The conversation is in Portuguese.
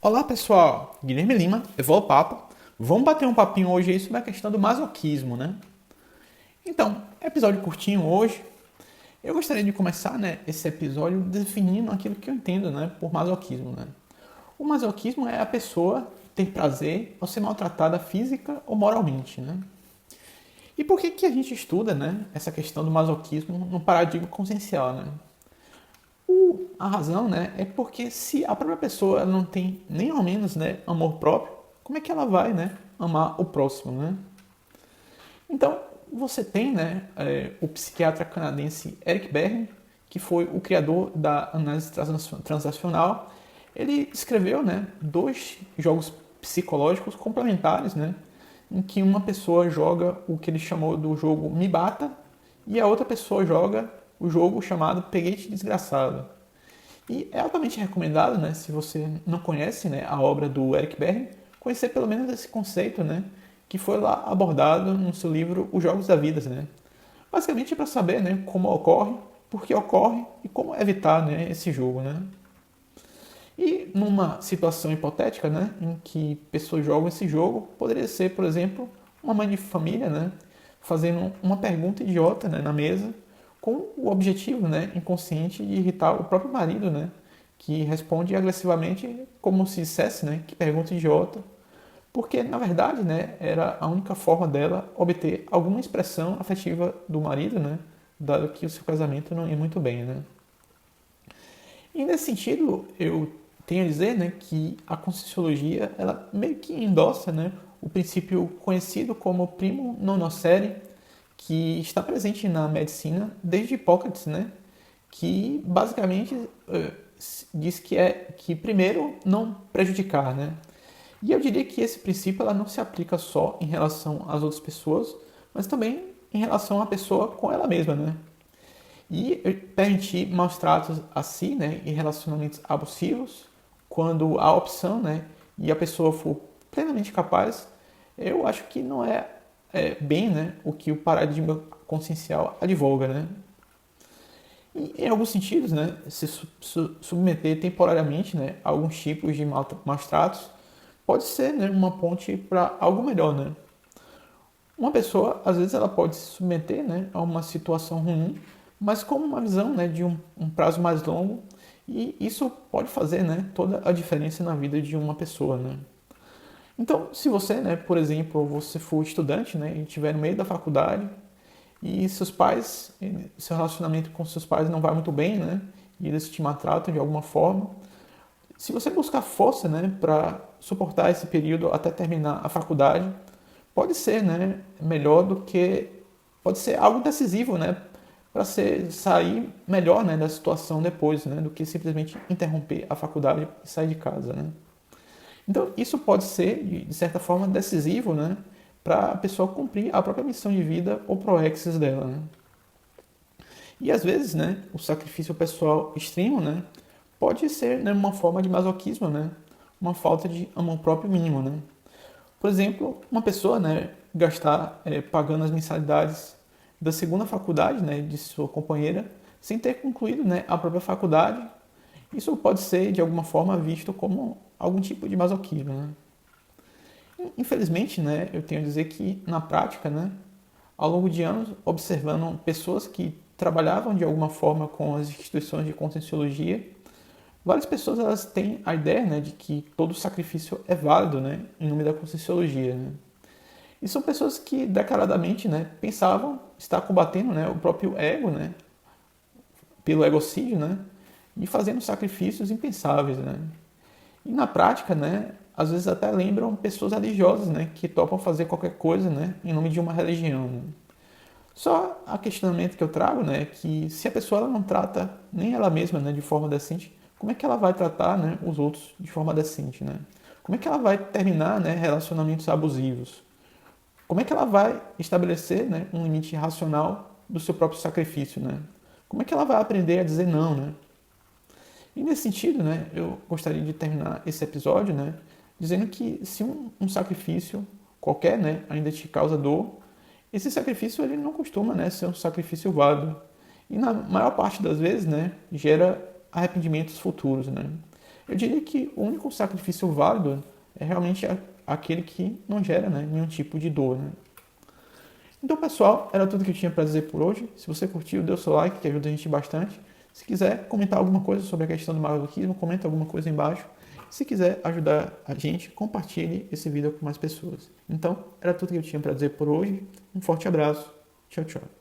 Olá pessoal, Guilherme Lima, Evolo Papo. Vamos bater um papinho hoje aí sobre a questão do masoquismo, né? Então, episódio curtinho hoje. Eu gostaria de começar, né, esse episódio definindo aquilo que eu entendo, né, por masoquismo, né? O masoquismo é a pessoa ter prazer ao ser maltratada física ou moralmente, né? E por que a gente estuda, né, essa questão do masoquismo no paradigma consciencial, né? A razão, né, é porque se a própria pessoa não tem nem ao menos, né, amor próprio, como é que ela vai, né, amar o próximo, né? Então, você tem, né, o psiquiatra canadense Eric Berne, que foi o criador da análise transacional. Ele escreveu, né, dois jogos psicológicos complementares, né, em que uma pessoa joga o que ele chamou do jogo Me Bata e a outra pessoa joga o jogo chamado Peguete Desgraçado. E é altamente recomendado, né, se você não conhece, né, a obra do Eric Berne, conhecer pelo menos esse conceito, né, que foi lá abordado no seu livro Os Jogos da Vida, né? Basicamente para saber, né, como ocorre, por que ocorre e como evitar, né, esse jogo, né? E numa situação hipotética, né, em que pessoas jogam esse jogo, poderia ser, por exemplo, uma mãe de família, né, fazendo uma pergunta idiota, né, na mesa, com o objetivo, né, inconsciente de irritar o próprio marido, né, que responde agressivamente como se dissesse, né, que pergunta idiota, porque na verdade, né, era a única forma dela obter alguma expressão afetiva do marido, né, dado que o seu casamento não ia muito bem, né. E nesse sentido, eu tenho a dizer, né, que a Conscienciologia, ela meio que endossa, né, o princípio conhecido como primo non nocere, que está presente na medicina desde Hipócrates, né, que basicamente diz que é que primeiro não prejudicar, né. E eu diria que esse princípio ela não se aplica só em relação às outras pessoas, mas também em relação à pessoa com ela mesma, né? E permitir maus tratos a si, né, e relacionamentos abusivos, quando a opção, né, e a pessoa for plenamente capaz, eu acho que não bem, né, o que o paradigma consciencial advoga, né? E, em alguns sentidos, né, se submeter temporariamente, né, a alguns tipos de maus tratos pode ser, né, uma ponte para algo melhor, né? Uma pessoa, às vezes, ela pode se submeter, né, a uma situação ruim, mas com uma visão, né, de um prazo mais longo, e isso pode fazer, né, toda a diferença na vida de uma pessoa, né? Então, se você, né, por exemplo, você for estudante, né, e estiver no meio da faculdade e seus pais, seu relacionamento com seus pais não vai muito bem, né, e eles te maltratam de alguma forma, se você buscar força, né, para suportar esse período até terminar a faculdade, pode ser, né, melhor do que pode ser algo decisivo, né, para sair melhor, né, da situação depois, né, do que simplesmente interromper a faculdade e sair de casa, né. Então isso pode ser de certa forma decisivo, né, para a pessoa cumprir a própria missão de vida ou proexis dela, né. E às vezes, né, o sacrifício pessoal extremo, né, pode ser, né, uma forma de masoquismo, né, uma falta de amor próprio mínimo, né. Por exemplo, uma pessoa, né, gastar pagando as mensalidades da segunda faculdade, né, de sua companheira, sem ter concluído, né, a própria faculdade, isso pode ser de alguma forma visto como algum tipo de masoquismo, né? Infelizmente, né, eu tenho a dizer que na prática, né, ao longo de anos, observando pessoas que trabalhavam de alguma forma com as instituições de conscienciologia, várias pessoas elas têm a ideia, né, de que todo sacrifício é válido, né, em nome da conscienciologia, né? E são pessoas que declaradamente, né, pensavam estar combatendo, né, o próprio ego, né, pelo egocídio, né, e fazendo sacrifícios impensáveis, né? E na prática, né, às vezes até lembram pessoas religiosas, né, que topam fazer qualquer coisa, né, em nome de uma religião, né? Só a questionamento que eu trago, né, é que se a pessoa ela não trata nem ela mesma, né, de forma decente, como é que ela vai tratar, né, os outros de forma decente, né? Como é que ela vai terminar, né, relacionamentos abusivos? Como é que ela vai estabelecer, né, um limite racional do seu próprio sacrifício, né? Como é que ela vai aprender a dizer não, né? E nesse sentido, né, eu gostaria de terminar esse episódio, né, dizendo que se um sacrifício qualquer, né, ainda te causa dor, esse sacrifício ele não costuma, né, ser um sacrifício válido. E na maior parte das vezes, né, gera arrependimentos futuros, né? Eu diria que o único sacrifício válido é realmente aquele que não gera, né, nenhum tipo de dor, né? Então, pessoal, era tudo que eu tinha para dizer por hoje. Se você curtiu, dê o seu like, que ajuda a gente bastante. Se quiser comentar alguma coisa sobre a questão do masoquismo, comenta alguma coisa embaixo. Se quiser ajudar a gente, compartilhe esse vídeo com mais pessoas. Então, era tudo que eu tinha para dizer por hoje. Um forte abraço. Tchau, tchau.